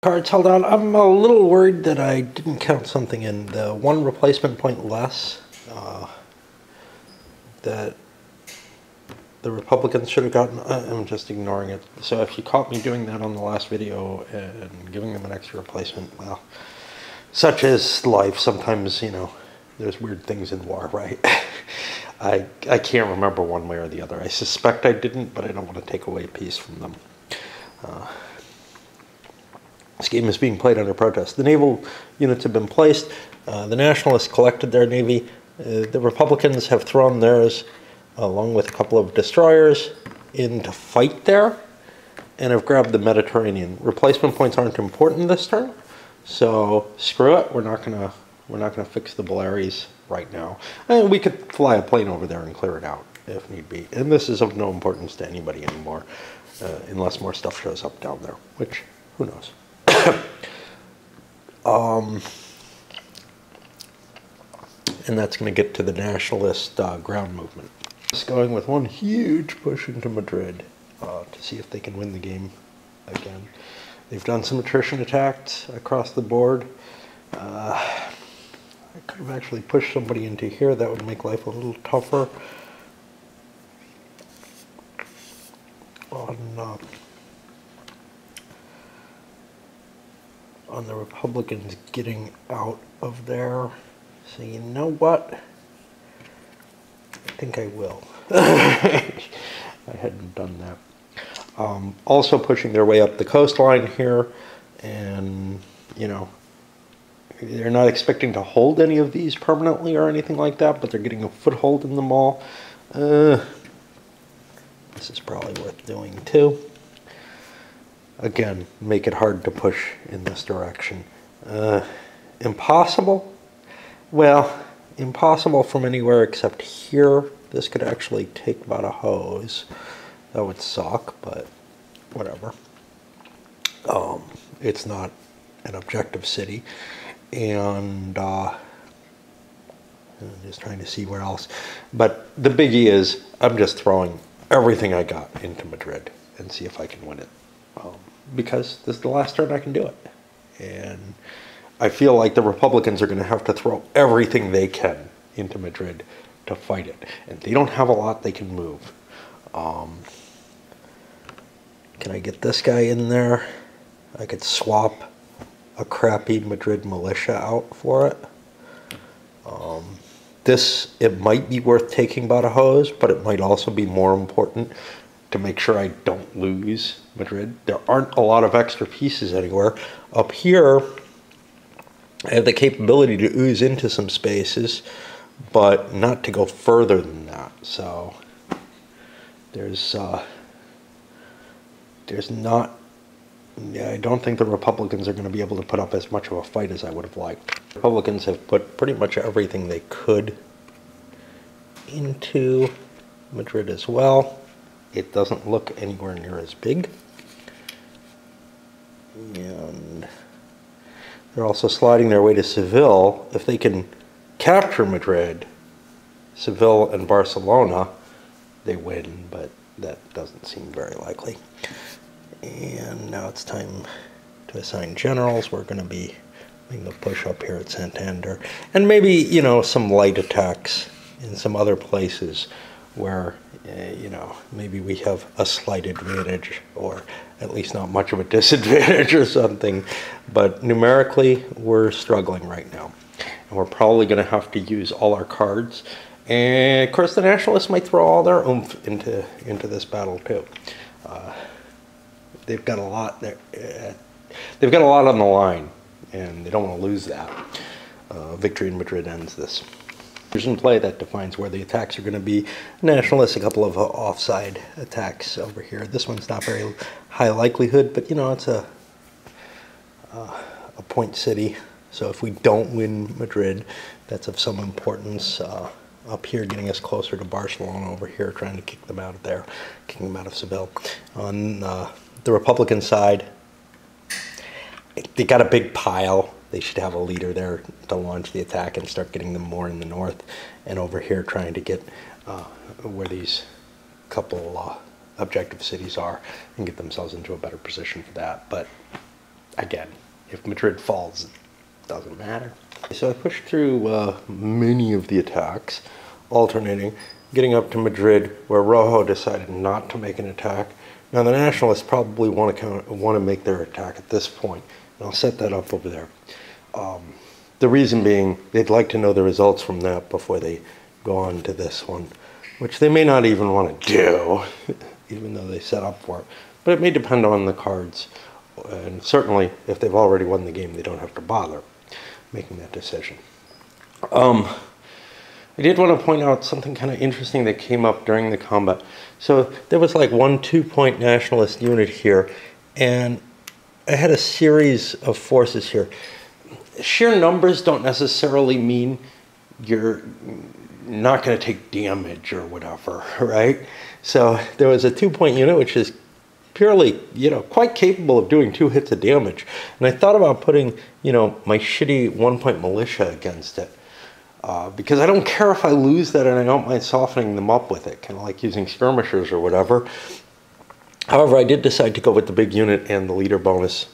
Cards held out. I'm a little worried that I didn't count something in. The one replacement point less that the Republicans should have gotten. I'm just ignoring it. So if you caught me doing that on the last video and giving them an extra replacement, well, such is life. Sometimes, you know, there's weird things in war, right? I can't remember one way or the other. I suspect I didn't, but I don't want to take away a piece from them. This game is being played under protest. The naval units have been placed. The Nationalists collected their navy. The Republicans have thrown theirs, along with a couple of destroyers, in to fight there, and have grabbed the Mediterranean. Replacement points aren't important this turn, so screw it. We're not gonna fix the Baleares right now. And we could fly a plane over there and clear it out if need be. And this is of no importance to anybody anymore, unless more stuff shows up down there, which who knows. And that's going to get to the nationalist ground movement. Just going with one huge push into Madrid to see if they can win the game again. They've done some attrition attacks across the board. I could have actually pushed somebody into here. That would make life a little tougher. On the Republicans getting out of there. So you know what? I think I will. I hadn't done that. Also pushing their way up the coastline here, and you know, they're not expecting to hold any of these permanently or anything like that, but they're getting a foothold in them all. This is probably worth doing too. Again, make it hard to push in this direction. Impossible? Well, impossible from anywhere except here. This could actually take about a hose. That would suck, but whatever. It's not an objective city. And I'm just trying to see where else. But the biggie is I'm just throwing everything I got into Madrid and see if I can win it. Because this is the last turn I can do it. And I feel like the Republicans are going to have to throw everything they can into Madrid to fight it. And they don't have a lot they can move. Can I get this guy in there? I could swap a crappy Madrid militia out for it. It might be worth taking Badajoz, but it might also be more important to make sure I don't lose Madrid. There aren't a lot of extra pieces anywhere. Up here, I have the capability to ooze into some spaces, but not to go further than that. So there's not, I don't think the Republicans are going to be able to put up as much of a fight as I would have liked. Republicans have put pretty much everything they could into Madrid as well. It doesn't look anywhere near as big. And they're also sliding their way to Seville. If they can capture Madrid, Seville and Barcelona, they win, but that doesn't seem very likely. And now it's time to assign generals. We're going to be making a push up here at Santander. And maybe, you know, some light attacks in some other places where, you know, maybe we have a slight advantage, or at least not much of a disadvantage or something. But numerically, we're struggling right now. And we're probably going to have to use all our cards. And, of course, the Nationalists might throw all their oomph into this battle, too. They've got a lot there. They've got a lot on the line, and they don't want to lose that. Victory in Madrid ends this. There's in play that defines where the attacks are going to be. Nationalists, a couple of offside attacks over here. This one's not very high likelihood, but you know, it's a point city. So if we don't win Madrid, that's of some importance. Up here, getting us closer to Barcelona. Over here, trying to kick them out of there, kicking them out of Seville. On the Republican side, they got a big pile. They should have a leader there to launch the attack and start getting them more in the north. And over here, trying to get where these couple objective cities are and get themselves into a better position for that. But again, if Madrid falls, it doesn't matter. So I pushed through many of the attacks, alternating, getting up to Madrid, where Rojo decided not to make an attack. Now the Nationalists probably want to make their attack at this point, and I'll set that up over there. The reason being, they'd like to know the results from that before they go on to this one, which they may not even want to do, even though they set up for it. But it may depend on the cards, and certainly if they've already won the game, they don't have to bother making that decision. I did want to point out something kind of interesting that came up during the combat. So there was like 1 2-point Nationalist unit here, and I had a series of forces here. Sheer numbers don't necessarily mean you're not going to take damage or whatever, right? So there was a 2-point unit, which is purely, quite capable of doing 2 hits of damage. And I thought about putting, my shitty 1-point militia against it. Because I don't care if I lose that, and I don't mind softening them up with it, kind of like using skirmishers or whatever. However, I did decide to go with the big unit and the leader bonus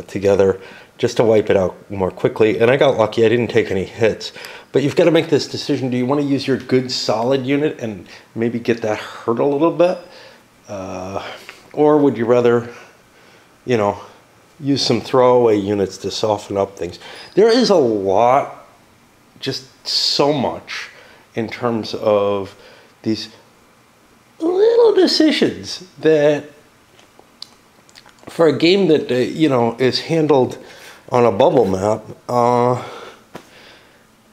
together, just to wipe it out more quickly. And I got lucky, I didn't take any hits. But you've got to make this decision. Do you want to use your good solid unit and maybe get that hurt a little bit? Or would you rather, use some throwaway units to soften up things? There is a lot, just so much, in terms of these little decisions that, for a game that, is handled on a bubble map,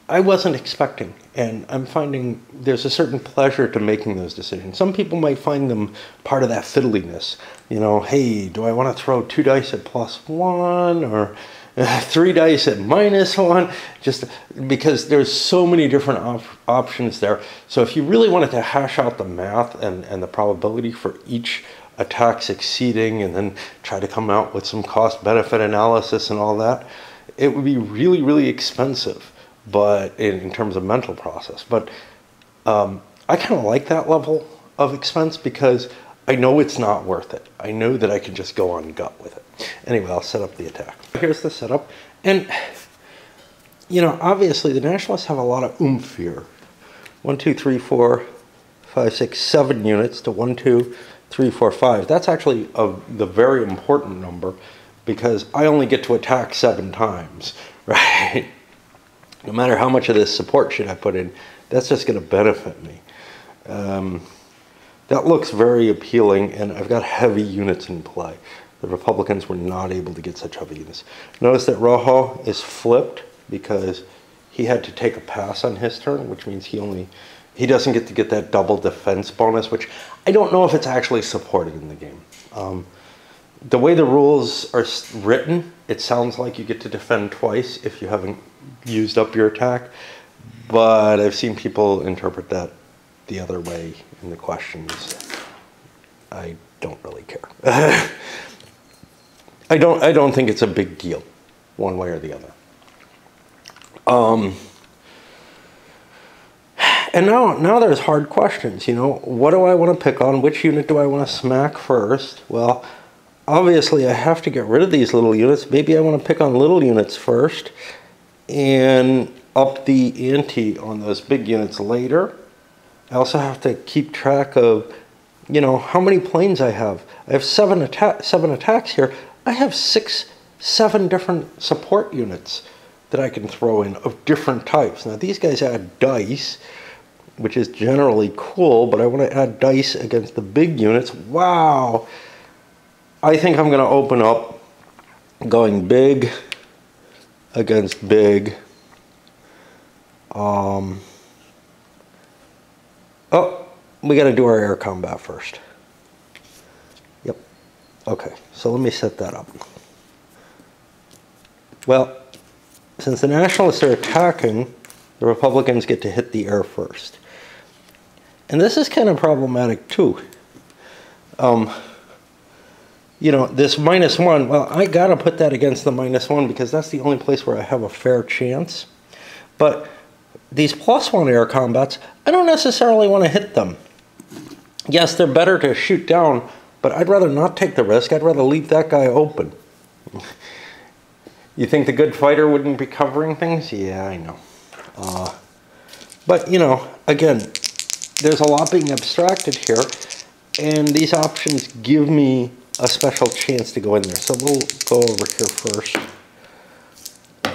I wasn't expecting, and I'm finding there's a certain pleasure to making those decisions. Some people might find them part of that fiddliness. Hey, do I want to throw 2 dice at +1 or 3 dice at -1? Just because there's so many different options there. So if you really wanted to hash out the math and the probability for each attack succeeding, and then try to come out with some cost-benefit analysis and all that, it would be really, really expensive. But in terms of mental process, but I kind of like that level of expense because I know it's not worth it. I know that I can just go on gut with it. Anyway, I'll set up the attack. Here's the setup, and obviously the Nationalists have a lot of oomph here. 1 2 3 4 5 6 7 units to 1 2 3 4 5. That's actually the very important number because I only get to attack 7 times, right? No matter how much of this support shit I put in, that's just going to benefit me. That looks very appealing, and I've got heavy units in play. The Republicans were not able to get such heavy units. Notice that Rojo is flipped because he had to take a pass on his turn, which means he doesn't get to get that double defense bonus, which I don't know if it's actually supported in the game. The way the rules are written, it sounds like you get to defend twice if you haven't used up your attack, but I've seen people interpret that the other way in the questions. I don't really care. I don't think it's a big deal, one way or the other. And now there's hard questions. What do I want to pick on? Which unit do I want to smack first? Well, obviously I have to get rid of these little units. Maybe I want to pick on little units first and up the ante on those big units later. I also have to keep track of, how many planes I have. I have 7 attacks here. I have 7 different support units that I can throw in of different types. Now these guys add dice, which is generally cool, but I want to add dice against the big units. Wow! I think I'm going to open up going big against big. Oh, we got to do our air combat first. Yep. Okay, so let me set that up. Well, since the Nationalists are attacking, the Republicans get to hit the air first. And this is kind of problematic too. This -1, well, I got to put that against the -1 because that's the only place where I have a fair chance. But these +1 air combats, I don't necessarily want to hit them. Yes, they're better to shoot down, but I'd rather not take the risk. I'd rather leave that guy open. You think the good fighter wouldn't be covering things? Yeah, I know. But, you know, again, there's a lot being abstracted here, and these options give me a special chance to go in there. So we'll go over here first.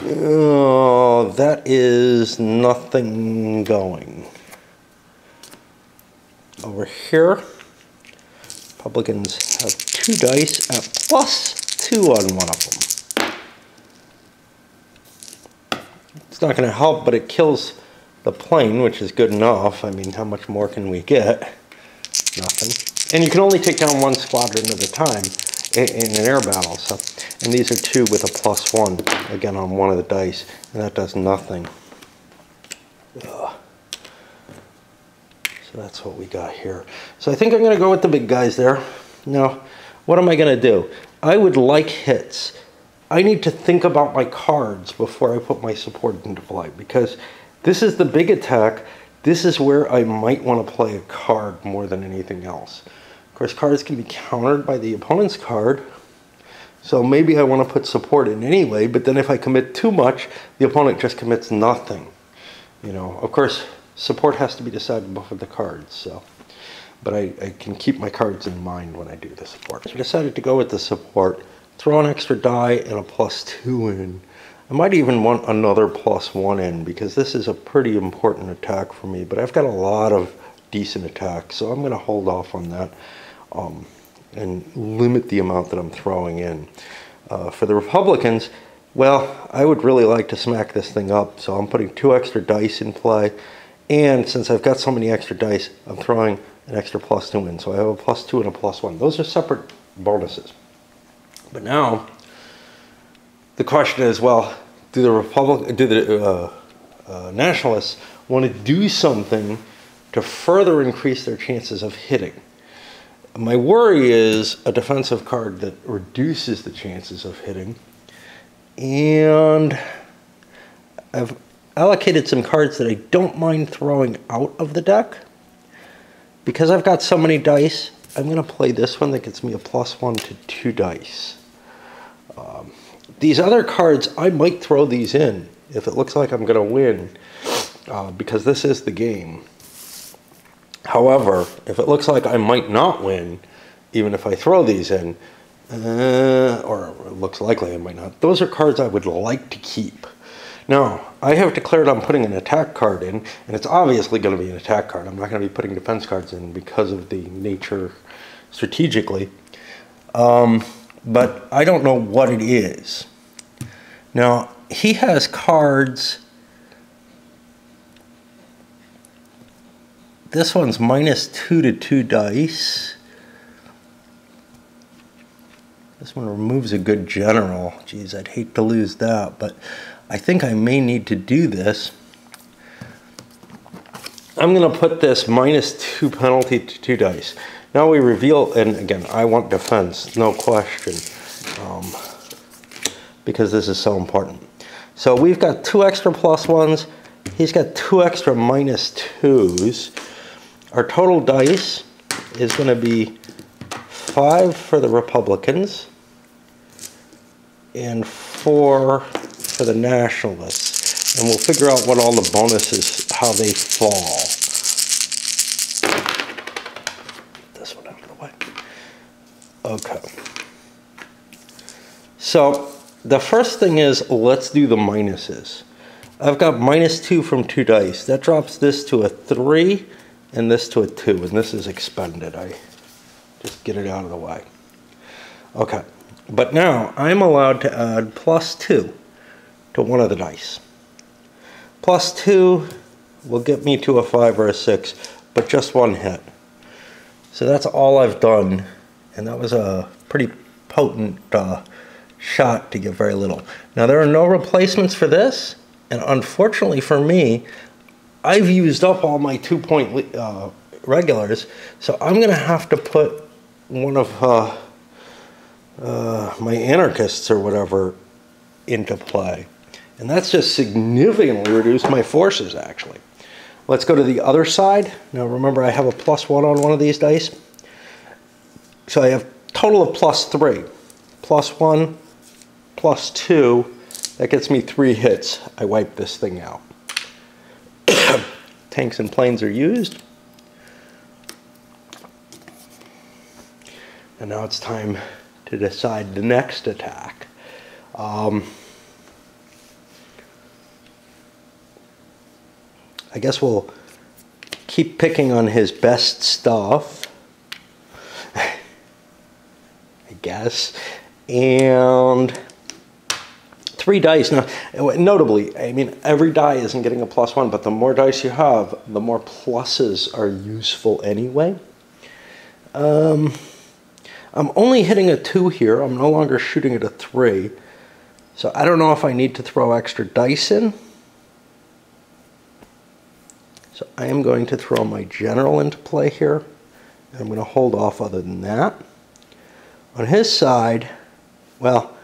Oh, that is nothing going. Over here, Republicans have 2 dice at +2 on one of them. It's not going to help, but it kills the plane, which is good enough. I mean, how much more can we get? Nothing. And you can only take down 1 squadron at a time in an air battle. So, and these are 2 with a +1, again, on one of the dice, and that does nothing. Ugh. So that's what we got here. So I think I'm going to go with the big guys there. Now, what am I going to do? I would like hits. I need to think about my cards before I put my support into play, because this is the big attack. This is where I might want to play a card more than anything else. Of course, cards can be countered by the opponent's card, so maybe I want to put support in anyway, but then if I commit too much, the opponent just commits nothing. You know, of course, support has to be decided before the cards, so. But I can keep my cards in mind when I do the support. So I decided to go with the support, throw an extra die and a +2 in. I might even want another +1 in, because this is a pretty important attack for me, but I've got a lot of decent attacks, so I'm going to hold off on that and limit the amount that I'm throwing in. For the Republicans, well, I would really like to smack this thing up, so I'm putting 2 extra dice in play, and since I've got so many extra dice, I'm throwing an extra +2 in, so I have a +2 and a +1. Those are separate bonuses. But now, the question is, well, do the nationalists want to do something to further increase their chances of hitting? My worry is a defensive card that reduces the chances of hitting, and I've allocated some cards that I don't mind throwing out of the deck. Because I've got so many dice, I'm going to play this one that gets me a +1 to 2 dice. These other cards, I might throw these in if it looks like I'm going to win, because this is the game. However, if it looks like I might not win, even if I throw these in, or it looks likely I might not, those are cards I would like to keep. Now, I have declared I'm putting an attack card in, and it's obviously going to be an attack card. I'm not going to be putting defense cards in because of the nature strategically. But I don't know what it is. Now, he has cards. This one's -2 to 2 dice. This one removes a good general. Geez, I'd hate to lose that, but I think I may need to do this. I'm going to put this -2 penalty to 2 dice. Now we reveal, and again, I want defense, no question, because this is so important. So we've got 2 extra +1s. He's got 2 extra -2s. Our total dice is going to be 5 for the Republicans and 4 for the nationalists, and we'll figure out what all the bonuses, how they fall. Get this one out of the way. Okay. So the first thing is, let's do the minuses. I've got -2 from 2 dice. That drops this to a 3 and this to a 2, and this is expended. I just get it out of the way. Okay, but now I'm allowed to add +2 to one of the dice. +2 will get me to a 5 or a 6, but just 1 hit. So that's all I've done, and that was a pretty potent shot to get very little. Now there are no replacements for this, and unfortunately for me, I've used up all my 2-point regulars, so I'm going to have to put one of my anarchists or whatever into play. And that's just significantly reduced my forces, actually. Let's go to the other side. Now remember, I have a +1 on one of these dice. So I have total of +3. +1, +2, That gets me 3 hits. I wipe this thing out. Tanks and planes are used. And now it's time to decide the next attack. I guess we'll keep picking on his best stuff. I guess. And 3 dice. Now, notably, I mean, every die isn't getting a +1, but the more dice you have, the more pluses are useful anyway. I'm only hitting a 2 here. I'm no longer shooting at a 3. So I don't know if I need to throw extra dice in. So I am going to throw my general into play here. I'm going to hold off other than that. On his side, well,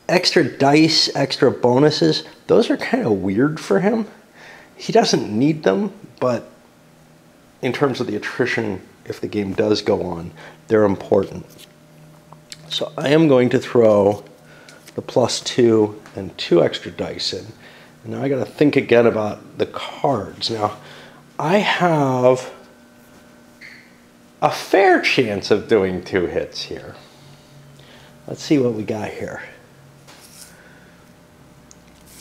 extra dice, extra bonuses, those are kind of weird for him. He doesn't need them, but in terms of the attrition, if the game does go on, they're important. So I am going to throw the +2 and 2 extra dice in. And now I got to think again about the cards. Now, I have a fair chance of doing 2 hits here. Let's see what we got here.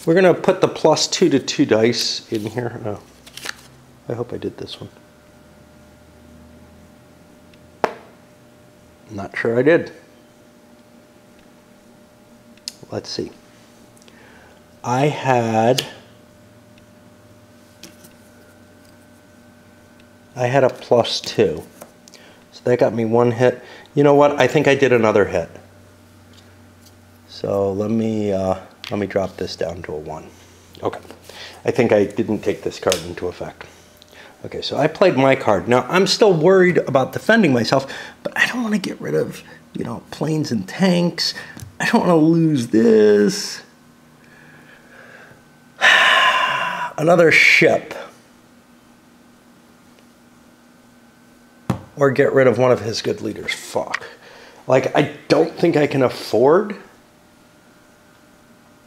We're going to put the +2 to 2 dice in here. Oh, I hope I did this one. Not sure I did. Let's see. I had a +2. So that got me 1 hit. You know what? I think I did another hit. So let me drop this down to a 1. Okay. I think I didn't take this card into effect. Okay, so I played my card. Now, I'm still worried about defending myself, but I don't want to get rid of, you know, planes and tanks. I don't want to lose this. Another ship. Or get rid of one of his good leaders. Fuck. Like, I don't think I can afford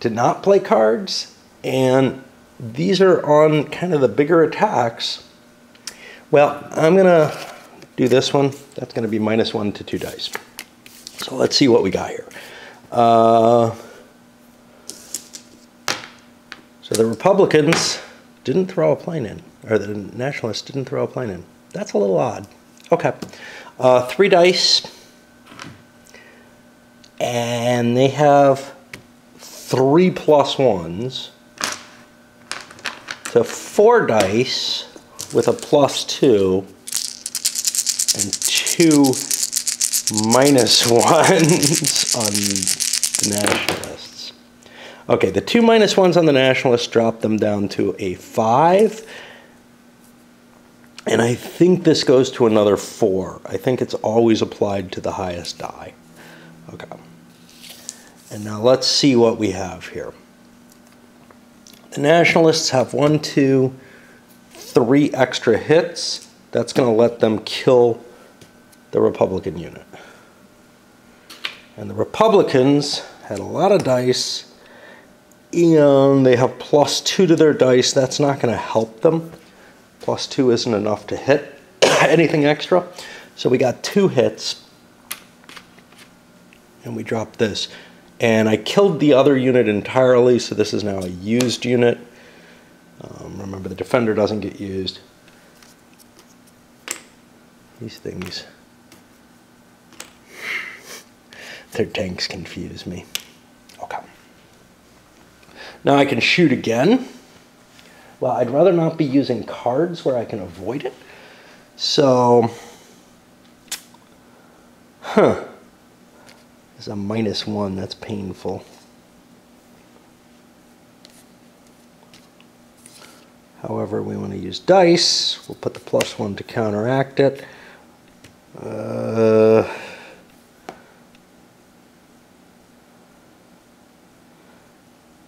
to not play cards. And these are on kind of the bigger attacks. Well, I'm going to do this one. That's going to be -1 to 2 dice. So let's see what we got here. So the Republicans didn't throw a plane in, or the Nationalists didn't throw a plane in. That's a little odd. Okay. 3 dice. And they have 3 +1s. So 4 dice with a +2 and 2 -1s on the Nationalists. Okay, the 2 -1s on the Nationalists dropped them down to a 5. And I think this goes to another 4. I think it's always applied to the highest die. Okay. And now let's see what we have here. The Nationalists have 1, 2, 3 extra hits. That's going to let them kill the Republican unit. And the Republicans had a lot of dice, and they have +2 to their dice. That's not going to help them. +2 isn't enough to hit anything extra. So we got 2 hits, and we dropped this. And I killed the other unit entirely, so this is now a used unit. Remember, the defender doesn't get used. These things, their tanks confuse me. Okay. Now I can shoot again. Well, I'd rather not be using cards where I can avoid it. So, it's a -1, that's painful. However, we want to use dice. We'll put the +1 to counteract it.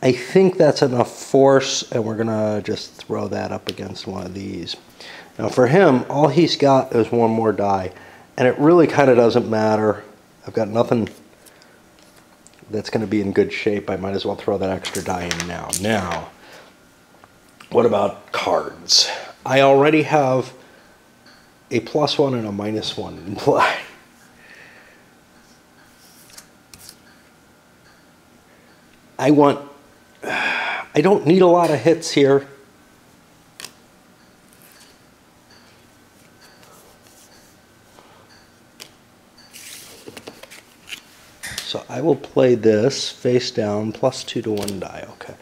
I think that's enough force, and we're going to just throw that up against one of these. Now for him, all he's got is 1 more die, and it really kind of doesn't matter. I've got nothing that's going to be in good shape, I might as well throw that extra die in now. Now, what about cards? I already have a +1 and a -1 in play. I don't need a lot of hits here. So I will play this face down, +2 to 1 die, okay.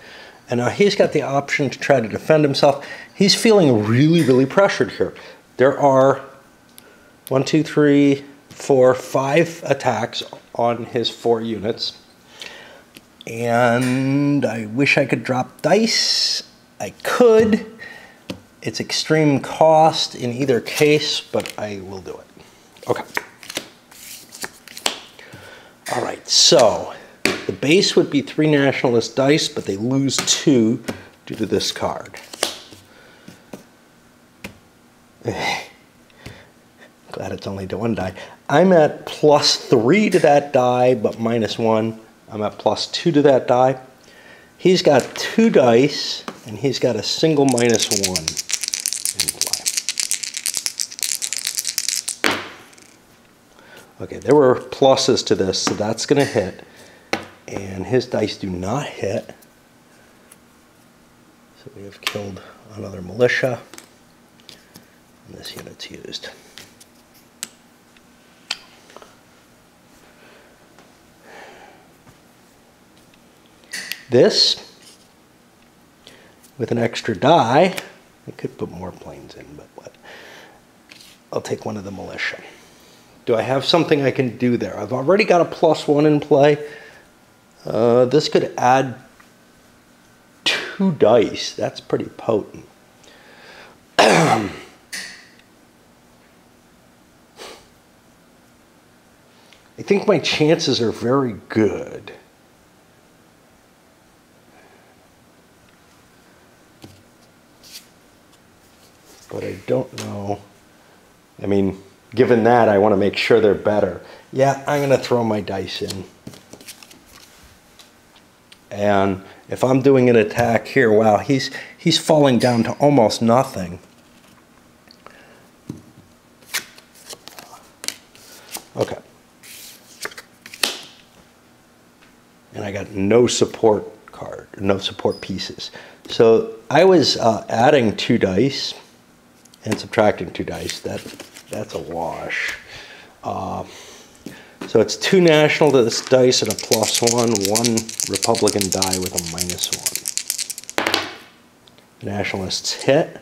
And now he's got the option to try to defend himself. He's feeling really, really pressured here. There are 1, 2, 3, 4, 5 attacks on his 4 units. And I wish I could drop dice. I could. It's extreme cost in either case, but I will do it. Okay. All right, so the base would be 3 nationalist dice, but they lose 2 due to this card. Glad it's only to 1 die. I'm at +3 to that die, but -1. I'm at +2 to that die. He's got 2 dice, and he's got a single -1 in play. Okay, there were pluses to this, so that's going to hit. And his dice do not hit. So we have killed another militia. And this unit's used. This, with an extra die, I could put more planes in, but what? I'll take one of the militia. Do I have something I can do there? I've already got a +1 in play. This could add 2 dice. That's pretty potent. I think my chances are very good. But I don't know. I mean, given that, I want to make sure they're better. Yeah, I'm going to throw my dice in. And if I'm doing an attack here, wow, he's falling down to almost nothing. Okay. And I got no support card, no support pieces. So I was adding 2 dice and subtracting 2 dice. That's a wash. So it's 2 nationalist dice at a +1, 1 Republican die with a -1. Nationalists hit.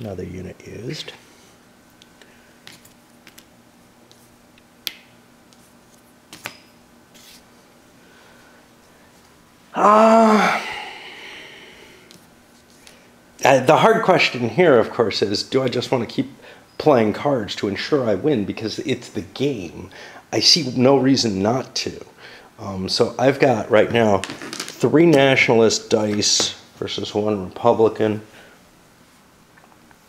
Another unit used. The hard question here, of course, is do I just want to keep playing cards to ensure I win because it's the game? I see no reason not to. So I've got right now 3 nationalist dice versus 1 Republican.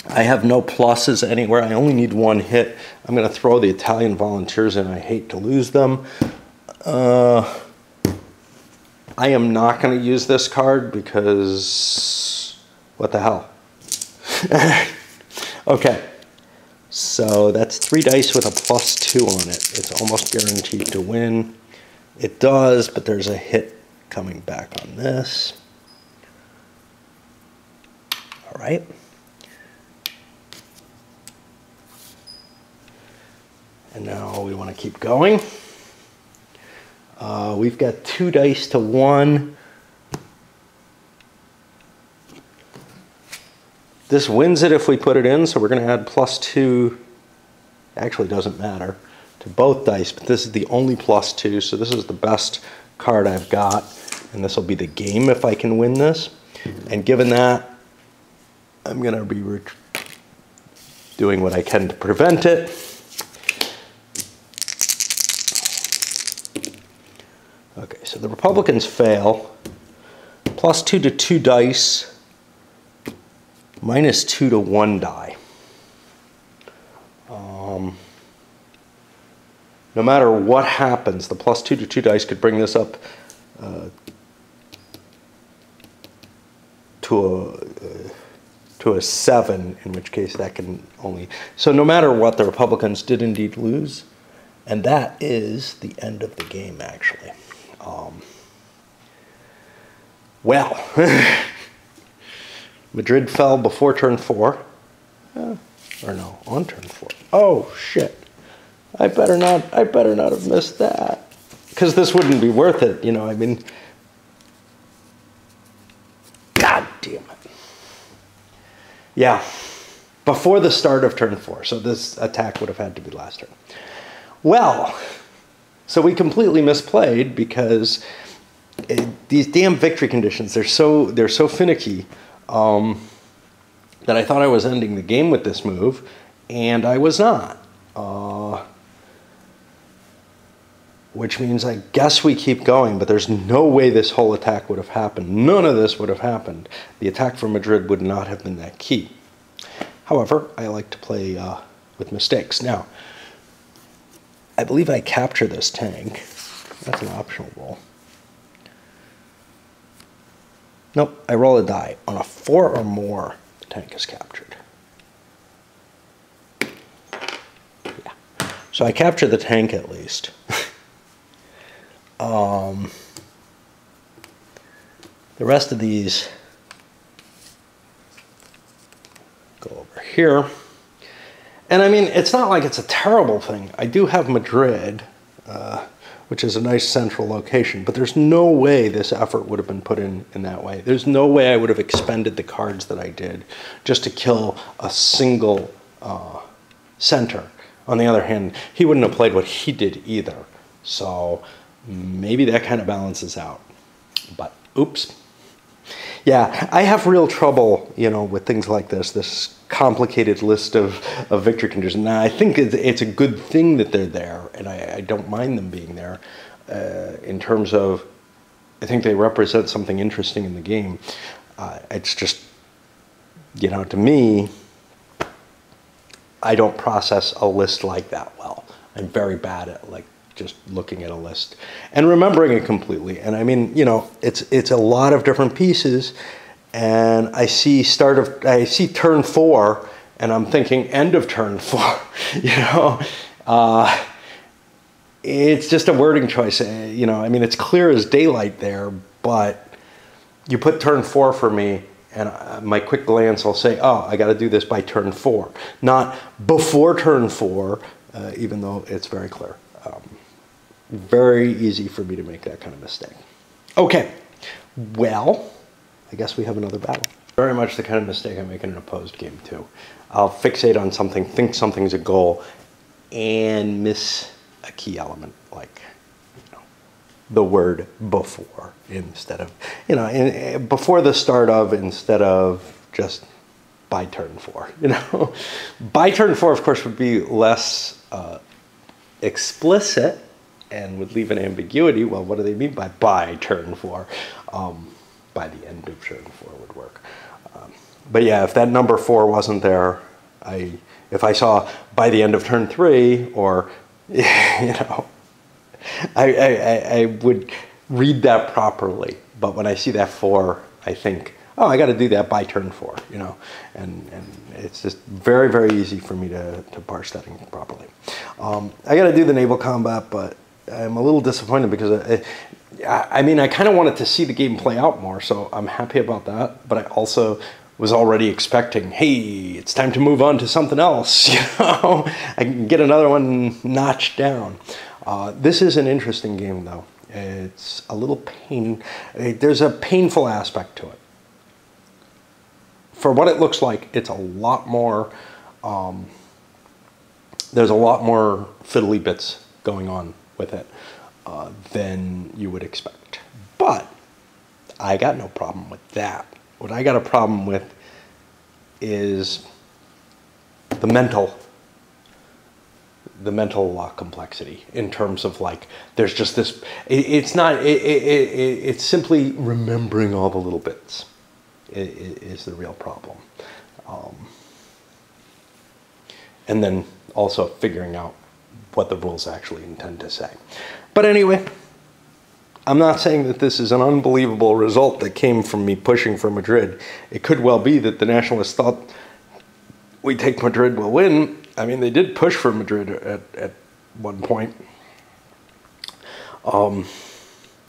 I have no pluses anywhere. I only need 1 hit. I'm going to throw the Italian volunteers in. I hate to lose them. I am not going to use this card because what the hell? Okay, so that's 3 dice with a +2 on it. It's almost guaranteed to win. It does, but there's a hit coming back on this. All right. And now we want to keep going. We've got 2 dice to 1. This wins it if we put it in, so we're going to add +2. Actually, doesn't matter to both dice, but this is the only +2, so this is the best card I've got, and this will be the game if I can win this. And given that, I'm going to be doing what I can to prevent it. Okay, so the Republicans fail. +2 to 2 dice. -2 to 1 die. no matter what happens, the +2 to 2 dice could bring this up to a 7, in which case that can only... So no matter what, the Republicans did indeed lose, and that is the end of the game, actually. Well, Madrid fell before turn 4. Or no, on turn 4. Oh, shit. I better not have missed that. Because this wouldn't be worth it, you know, I mean... God damn it. Yeah, before the start of turn 4. So this attack would have had to be last turn. Well, so we completely misplayed because these damn victory conditions, they're so finicky that I thought I was ending the game with this move, and I was not. Which means I guess we keep going, but there's no way this whole attack would have happened. None of this would have happened. The attack from Madrid would not have been that key. However, I like to play with mistakes. Now, I believe I capture this tank. That's an optional roll. Nope, I roll a die. On a 4 or more, the tank is captured. Yeah. So I capture the tank at least. The rest of these go over here. And I mean, it's not like it's a terrible thing. I do have Madrid, which is a nice central location, but there's no way this effort would have been put in that way. There's no way I would have expended the cards that I did just to kill a single center. On the other hand, he wouldn't have played what he did either. So maybe that kind of balances out. But oops. Yeah, I have real trouble, you know, with things like this complicated list of victory conditions. Now, I think it's a good thing that they're there, and I don't mind them being there in terms of, I think they represent something interesting in the game. It's just, you know, to me, I don't process a list like that well. I'm very bad at, like, just looking at a list and remembering it completely. And I mean, you know, it's a lot of different pieces, and I see turn 4 and I'm thinking end of turn 4. You know, it's just a wording choice. You know, I mean, it's clear as daylight there, but you put turn 4 for me, and my quick glance will say, oh, I got to do this by turn 4, not before turn 4, even though it's very clear. Very easy for me to make that kind of mistake. Okay, well, I guess we have another battle. Very much the kind of mistake I make in an opposed game too. I'll fixate on something, think something's a goal, and miss a key element, like, you know, the word before instead of, you know, before the start of instead of just by turn 4. You know, by turn 4, of course, would be less explicit and would leave an ambiguity. Well, what do they mean by turn 4? By the end of turn 4 would work. But yeah, if that number 4 wasn't there, if I saw by the end of turn 3, or, you know, I would read that properly. But when I see that 4, I think, oh, I got to do that by turn 4, you know, and it's just very, very easy for me to parse that in properly. I got to do the naval combat, but I'm a little disappointed because I mean, I kind of wanted to see the game play out more, so I'm happy about that. But I also was already expecting, hey, it's time to move on to something else. You know, I can get another one notched down. This is an interesting game, though. It's a little there's a painful aspect to it. For what it looks like, it's a lot more, there's a lot more fiddly bits going on with it than you would expect. But I got no problem with that. What I got a problem with is the mental complexity in terms of, like, there's just this, it's simply remembering all the little bits is the real problem. And then also figuring out what the rules actually intend to say. But anyway, I'm not saying that this is an unbelievable result that came from me pushing for Madrid. It could well be that the Nationalists thought we take Madrid, we'll win. I mean, they did push for Madrid at one point.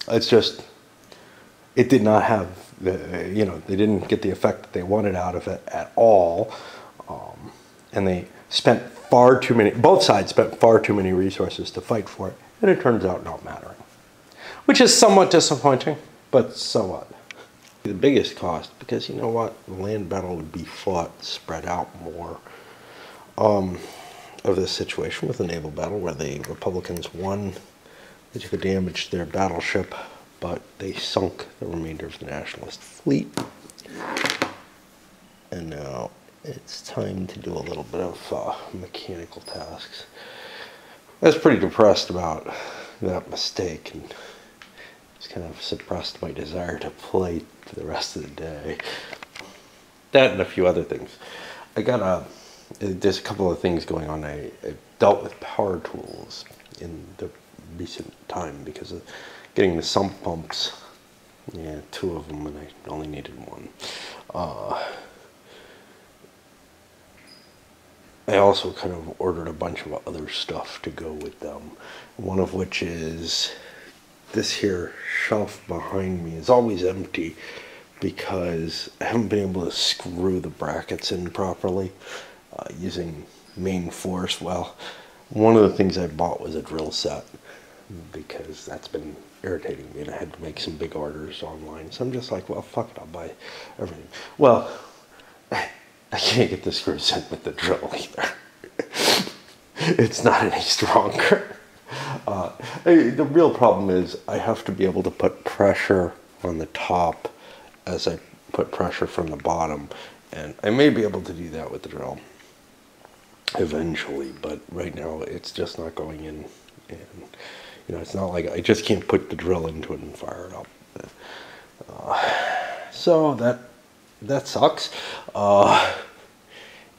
It's just, it did not have, they didn't get the effect that they wanted out of it at all. And they spent far too many, both sides spent far too many resources to fight for it. And it turns out not mattering. Which is somewhat disappointing, but so what? The biggest cost, because you know what? The land battle would be fought, spread out more of this situation with the naval battle where the Republicans won. They took damage to their battleship, but they sunk the remainder of the Nationalist fleet. And now it's time to do a little bit of mechanical tasks. I was pretty depressed about that mistake, and it's kind of suppressed my desire to play for the rest of the day. That and a few other things. There's a couple of things going on. I dealt with power tools in the recent time because of getting the sump pumps. Yeah, 2 of them, and I only needed 1. I also kind of ordered a bunch of other stuff to go with them. One of which is this here shelf behind me is always empty because I haven't been able to screw the brackets in properly using main force. Well, one of the things I bought was a drill set because that's been irritating me, and I had to make some big orders online. So I'm just like, well, fuck it, I'll buy everything. Well, I can't get the screws in with the drill either. It's not any stronger. The real problem is I have to be able to put pressure on the top as I put pressure from the bottom, and I may be able to do that with the drill eventually, but right now it's just not going in. And it's not like I just can't put the drill into it and fire it up. So that sucks.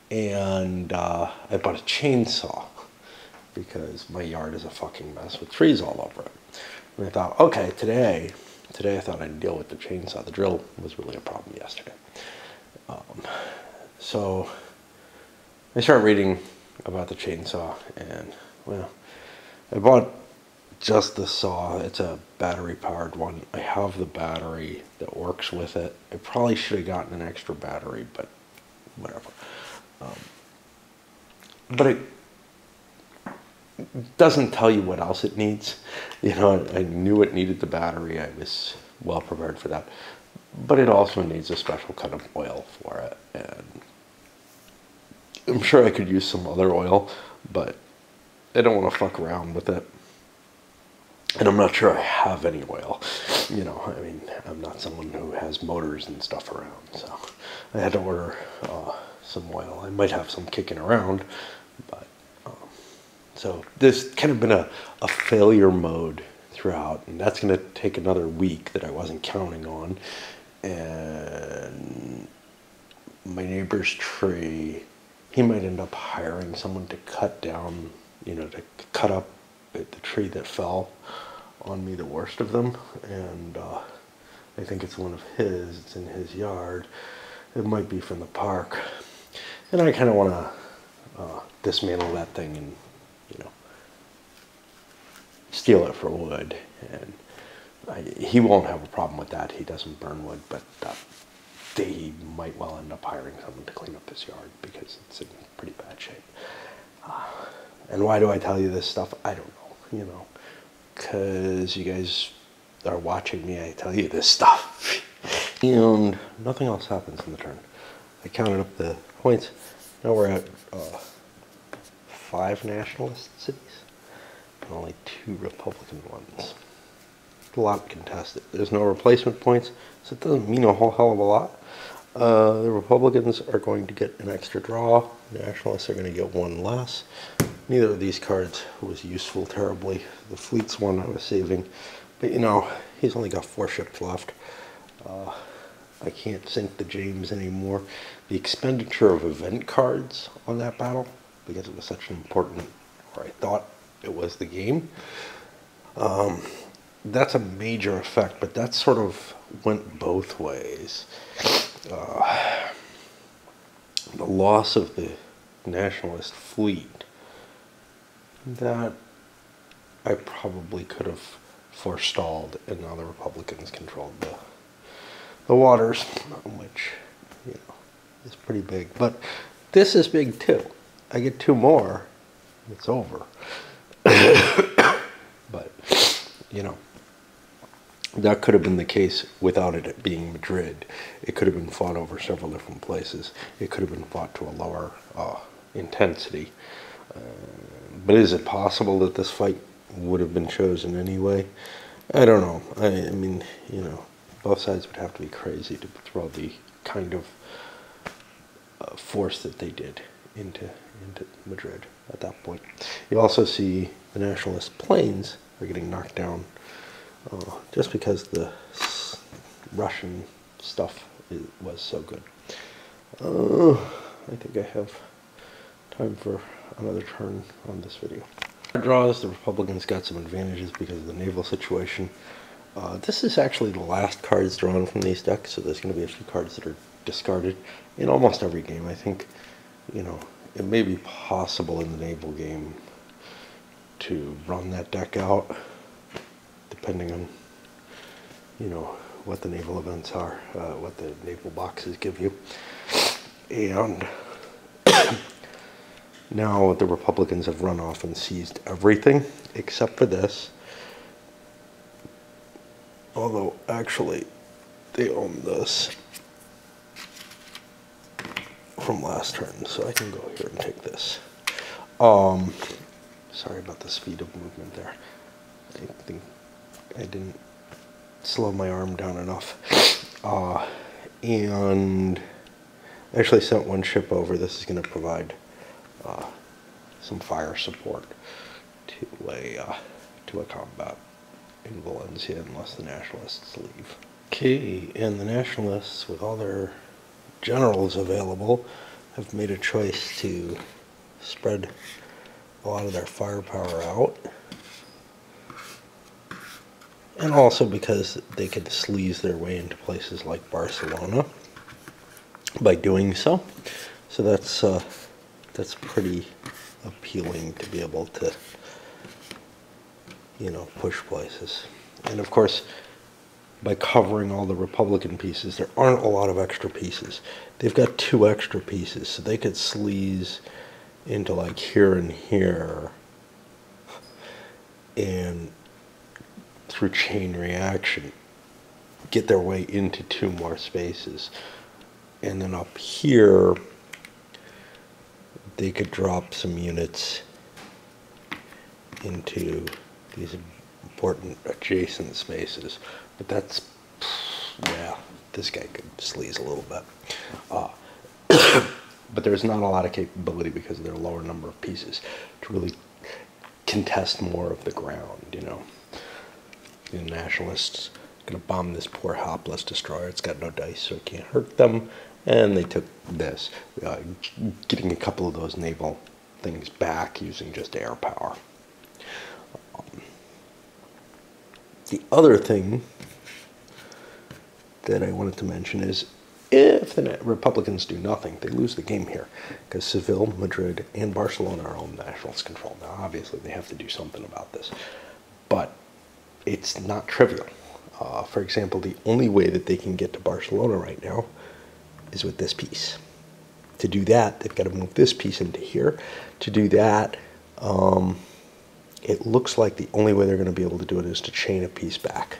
And I bought a chainsaw because my yard is a fucking mess with trees all over it. And I thought, okay, today I thought I'd deal with the chainsaw. The drill was really a problem yesterday. So I started reading about the chainsaw, and well, I bought just the saw. It's a battery powered one. I have the battery that works with it. I probably should have gotten an extra battery, but whatever. But it doesn't tell you what else it needs. I knew it needed the battery. I was well prepared for that. But it also needs a special kind of oil for it. And I'm sure I could use some other oil, but I don't want to fuck around with it. And I'm not sure I have any oil. I'm not someone who has motors and stuff around. So I had to order some oil. I might have some kicking around, but so there's kind of been a failure mode throughout, and that's going to take another week that I wasn't counting on. And my neighbor's tree, he might end up hiring someone to cut down, to cut up the tree that fell on me, the worst of them. And I think it's one of his. It's in his yard. It might be from the park. And I kind of want to dismantle that thing and, steal it for wood. And he won't have a problem with that. He doesn't burn wood, but he might well end up hiring someone to clean up his yard because it's in pretty bad shape. And why do I tell you this stuff? I don't know, because you guys are watching me. I tell you this stuff. And nothing else happens in the turn. I counted up the points. Now we're at 5 nationalist cities and only 2 Republican ones. A lot contested. There's no replacement points, so it doesn't mean a whole hell of a lot. The Republicans are going to get an extra draw. Nationalists are going to get 1 less. Neither of these cards was useful terribly. The Fleet's one I was saving, but he's only got 4 ships left. I can't sink the James anymore. The expenditure of event cards on that battle, because it was such an important, or I thought it was the game. That's a major effect, but that sort of went both ways. The loss of the nationalist fleet, that I probably could have forestalled, and now the Republicans controlled the waters, which, you know, is pretty big. But this is big too. I get 2 more, it's over. But, you know, that could have been the case without it being Madrid. It could have been fought over several different places. It could have been fought to a lower intensity. But is it possible that this fight would have been chosen anyway? I don't know. I mean, you know, both sides would have to be crazy to throw the kind of force that they did into Madrid at that point. You also see the nationalist planes are getting knocked down just because the Russian stuff was so good. I think I have time for another turn on this video. Draws, the Republicans got some advantages because of the naval situation. This is actually the last cards drawn from these decks, so there's going to be a few cards that are discarded in almost every game. I think, you know, it may be possible in the naval game to run that deck out, depending on, you know, what the naval events are, what the naval boxes give you. And now the Republicans have run off and seized everything except for this. Although, actually, they own this from last turn, so I can go here and take this. Sorry about the speed of movement there. I think I didn't slow my arm down enough. And I actually sent 1 ship over. This is going to provide some fire support to a combat in Valencia unless the nationalists leave. Okay, and the nationalists, with all their generals available, have made a choice to spread a lot of their firepower out. And also because they can sleaze their way into places like Barcelona by doing so. So that's pretty appealing to be able to, you know, push places. And of course, by covering all the Republican pieces, there aren't a lot of extra pieces. They've got 2 extra pieces, so they could sleaze into like here and here, and through chain reaction get their way into 2 more spaces. And then up here they could drop some units into these important adjacent spaces. But that's, yeah, this guy could sleaze a little bit. But there's not a lot of capability because of their lower number of pieces to really contest more of the ground, you know. The nationalists are going to bomb this poor Hapless destroyer. It's got no dice, so it can't hurt them. And they took this, getting a couple of those naval things back using just air power. The other thing that I wanted to mention is if the Republicans do nothing, they lose the game here, because Seville, Madrid, and Barcelona are all nationalist control. Now, obviously, they have to do something about this, but it's not trivial. For example, the only way that they can get to Barcelona right now is with this piece. To do that, they've got to move this piece into here. To do that, it looks like the only way they're going to be able to do it is to chain a piece back.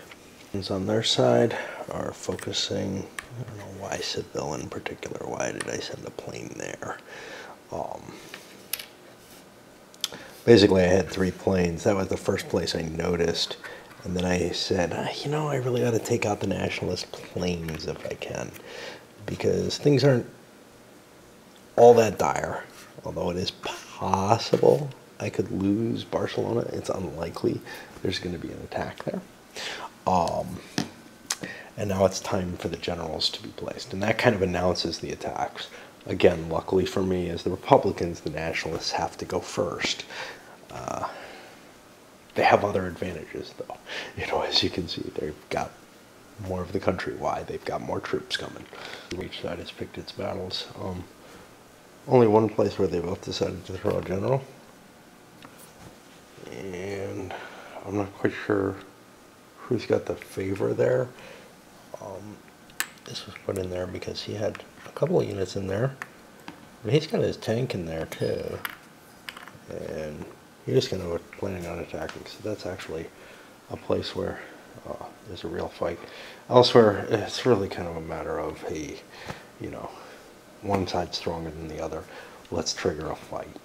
On their side are focusing, I don't know why Seville in particular, why did I send a plane there? Basically I had 3 planes. That was the first place I noticed, and then I said, you know, I really ought to take out the nationalist planes if I can, because things aren't all that dire, although it is possible I could lose Barcelona. It's unlikely. There's going to be an attack there. And now it's time for the generals to be placed. And that kind of announces the attacks. Again, luckily for me, as the Republicans, the nationalists have to go first. They have other advantages, though. You know, as you can see, they've got more of the country wide. They've got more troops coming. Each side has picked its battles. Only one place where they both decided to throw a general. And I'm not quite sure who's got the favor there. This was put in there because he had a couple of units in there. But he's got his tank in there too. And he was kind of planning on attacking. So that's actually a place where there's a real fight. Elsewhere, it's really kind of a matter of, hey, you know, one side's stronger than the other. Let's trigger a fight.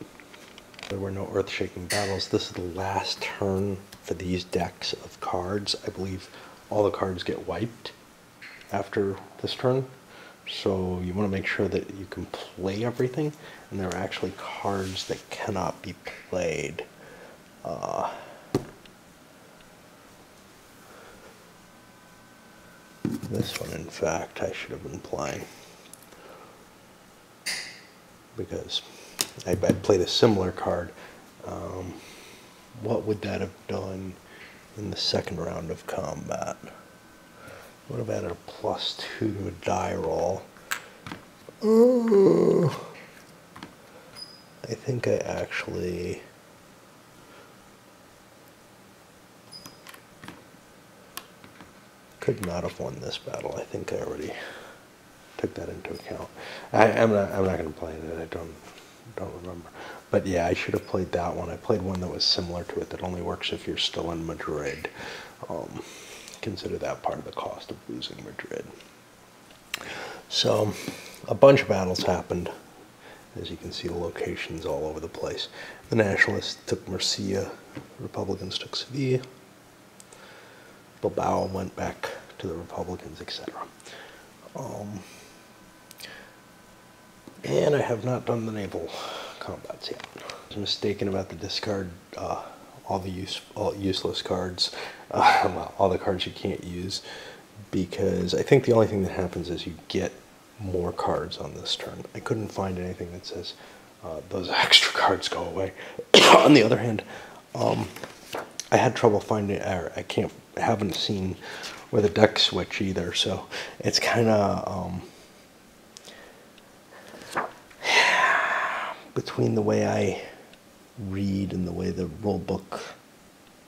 There were no earth-shaking battles. This is the last turn for these decks of cards. I believe all the cards get wiped after this turn. So you want to make sure that you can play everything. And there are actually cards that cannot be played. This one, in fact, I should have been playing. Because I played a similar card. What would that have done in the second round of combat? Would have added a +2 to a die roll. I think I actually could not have won this battle. I think I already took that into account. I'm not going to play it. I don't remember. But yeah, I should have played that one. I played one that was similar to it that only works if you're still in Madrid. Consider that part of the cost of losing Madrid. So a bunch of battles happened. As you can see, the locations all over the place. The Nationalists took Murcia, Republicans took Seville, Bilbao went back to the Republicans, etc. And I have not done the naval combats yet. I was mistaken about the discard, all useless cards, well, all the cards you can't use, because I think the only thing that happens is you get more cards on this turn. I couldn't find anything that says those extra cards go away. On the other hand, I had trouble finding, I haven't seen where the deck switch either, so it's kind of between the way I read and the way the rule book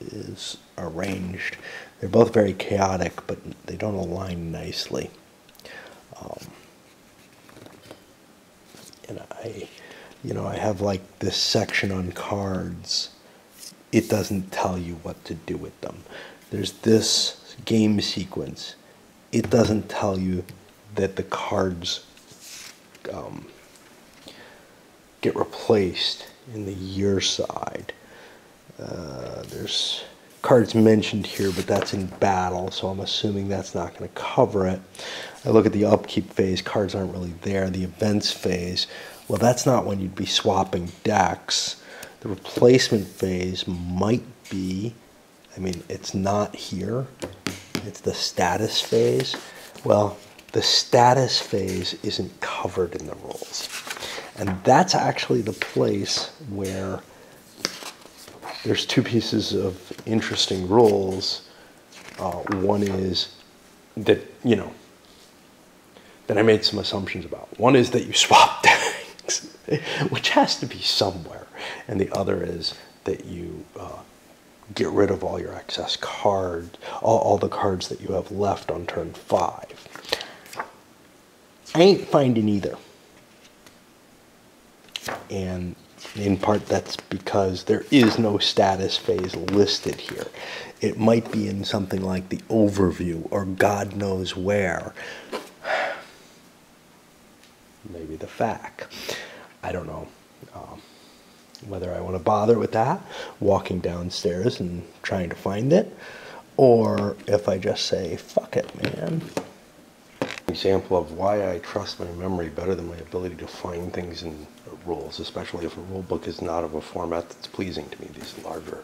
is arranged. They're both very chaotic, but they don't align nicely. And I have like this section on cards. It doesn't tell you what to do with them. There's this game sequence. It doesn't tell you that the cards get replaced in the year side. There's cards mentioned here, but that's in battle, so I'm assuming that's not going to cover it. I look at the upkeep phase, cards aren't really there. The events phase, well, that's not when you'd be swapping decks. The replacement phase might be, I mean, it's not here. It's the status phase. Well, the status phase isn't covered in the rules. And that's actually the place where there's two pieces of interesting rules. One is that, that I made some assumptions about. One is that you swap decks, which has to be somewhere. And the other is that you get rid of all your excess cards, all the cards that you have left on turn 5. I ain't finding either. And in part that's because there is no status phase listed here. It might be in something like the overview or God knows where. Maybe the FAQ. I don't know whether I want to bother with that, walking downstairs and trying to find it, or if I just say, fuck it, man. Example of why I trust my memory better than my ability to find things in rules, especially if a rule book is not of a format that's pleasing to me. These larger,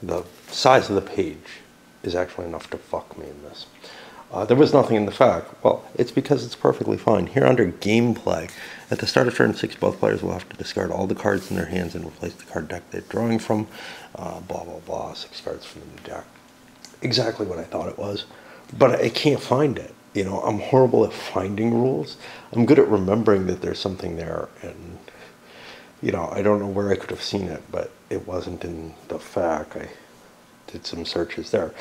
the size of the page is actually enough to fuck me in this. There was nothing in the FAQ. Well, it's because it's perfectly fine. Here under gameplay, at the start of turn 6, both players will have to discard all the cards in their hands and replace the card deck they're drawing from. Blah, blah, blah, 6 cards from the deck. Exactly what I thought it was. But I can't find it. You know, I'm horrible at finding rules. I'm good at remembering that there's something there. And, you know, I don't know where I could have seen it, but it wasn't in the FAQ. I did some searches there.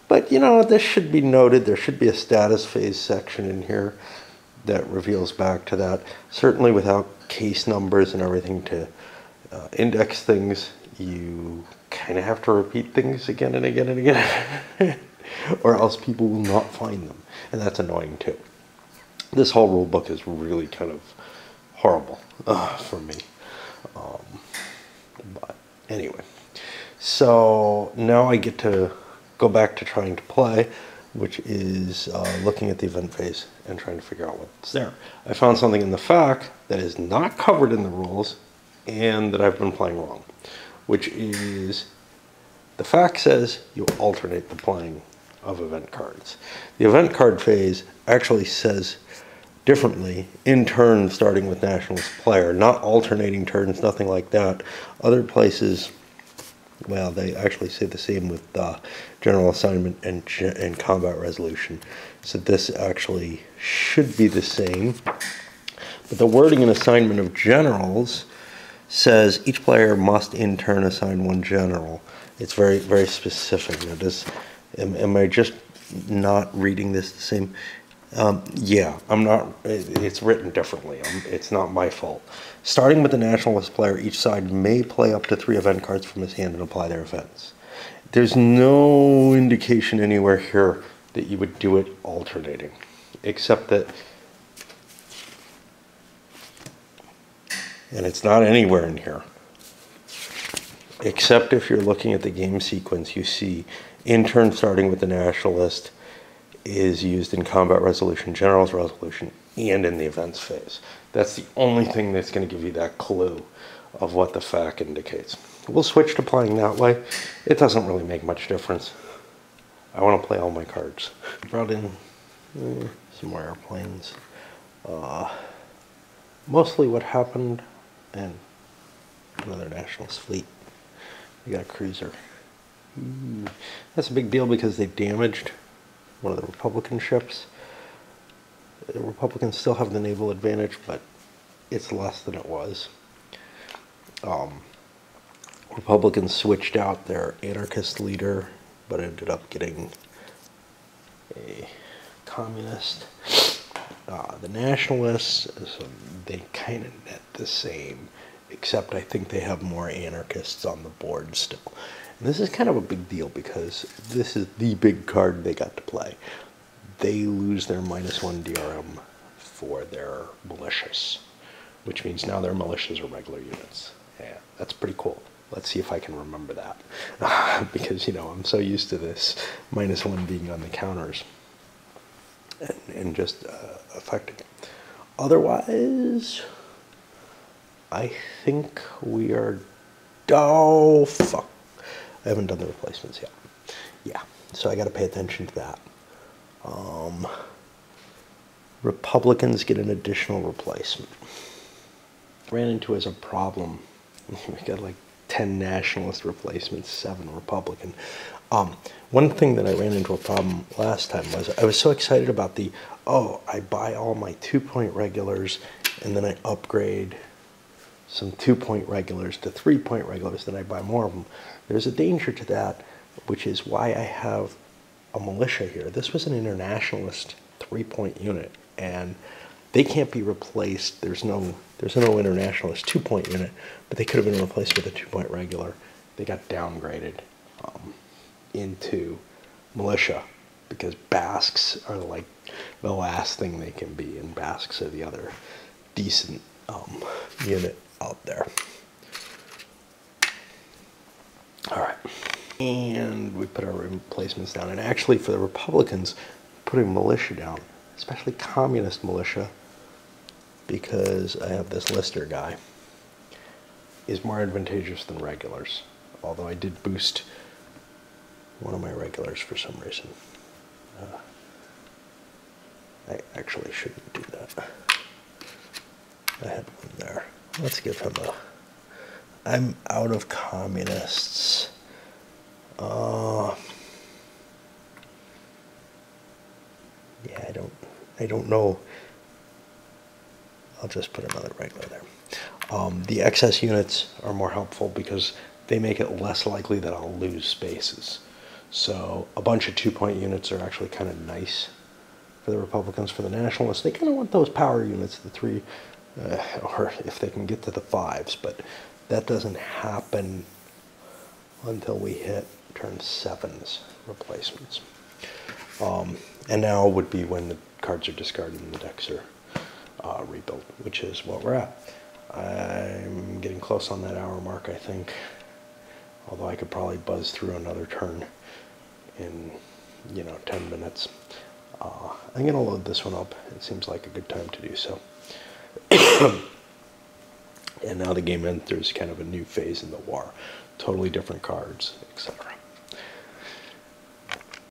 But, you know, this should be noted. There should be a status phase section in here that reveals back to that. Certainly without case numbers and everything to index things, you kind of have to repeat things again and again and again. Or else people will not find them. And that's annoying too. This whole rule book is really kind of horrible for me. But anyway. So now I get to go back to trying to play, which is looking at the event phase and trying to figure out what's there. I found something in the FAQ that is not covered in the rules and that I've been playing wrong, which is the FAQ says you alternate the playing of event cards. The event card phase actually says differently, in turn starting with nationalist player, not alternating turns, nothing like that. Other places, well, they actually say the same with general assignment and combat resolution. So this actually should be the same. But the wording in assignment of generals says each player must in turn assign one general. It's very, very specific. Now, am I just not reading this the same? Yeah, I'm not. It's written differently. It's not my fault. Starting with the nationalist player, each side may play up to 3 event cards from his hand and apply their events. There's no indication anywhere here that you would do it alternating, except that, and it's not anywhere in here, except if you're looking at the game sequence, you see in turn starting with the nationalist is used in combat resolution, general's resolution, and in the events phase. That's the only thing that's going to give you that clue of what the FAQ indicates. We'll switch to playing that way. It doesn't really make much difference. I want to play all my cards. Brought in some more airplanes. Mostly what happened, and another nationalist fleet. We got a cruiser. That's a big deal because they damaged one of the Republican ships. The Republicans still have the naval advantage, but it's less than it was. Republicans switched out their anarchist leader, but ended up getting a communist. The nationalists, so they kind of net the same, except I think they have more anarchists on the board still. And this is kind of a big deal because this is the big card they got to play. They lose their -1 DRM for their militias, which means now their militias are regular units. Yeah, that's pretty cool. Let's see if I can remember that. Because, you know, I'm so used to this -1 being on the counters and just affecting it. Otherwise, I think we are... Oh, fuck. I haven't done the replacements yet. Yeah, so I got to pay attention to that. Republicans get an additional replacement. Ran into as a problem. We got like 10 nationalist replacements, 7 Republican. One thing that I ran into a problem last time was I was so excited about the, I buy all my 2-point regulars and then I upgrade some 2-point regulars to 3-point regulars, then I buy more of them. There's a danger to that, which is why I have a militia here. This was an internationalist 3-point unit, and they can't be replaced. There's no internationalist 2-point unit, but they could have been replaced with a 2-point regular. They got downgraded into militia because Basques are like the last thing they can be, and Basques are the other decent unit out there. All right, and we put our replacements down, and actually for the Republicans, putting militia down, especially communist militia, because I have this Lister guy, is more advantageous than regulars, although I did boost one of my regulars for some reason. I actually shouldn't do that. I had one there. Let's give him a... I'm out of communists. Yeah, I don't know. I'll just put another regular there. The excess units are more helpful because they make it less likely that I'll lose spaces. So a bunch of 2-point units are actually kind of nice for the Republicans. For the Nationalists, they kind of want those power units, the 3, or if they can get to the 5s, but that doesn't happen until we hit turn 7's replacements. And now would be when the cards are discarded and the decks are rebuilt, which is what we're at. I'm getting close on that hour mark, I think. Although I could probably buzz through another turn in, 10 minutes. I'm going to load this one up. It seems like a good time to do so. And now the game enters kind of a new phase in the war. Totally different cards, etc.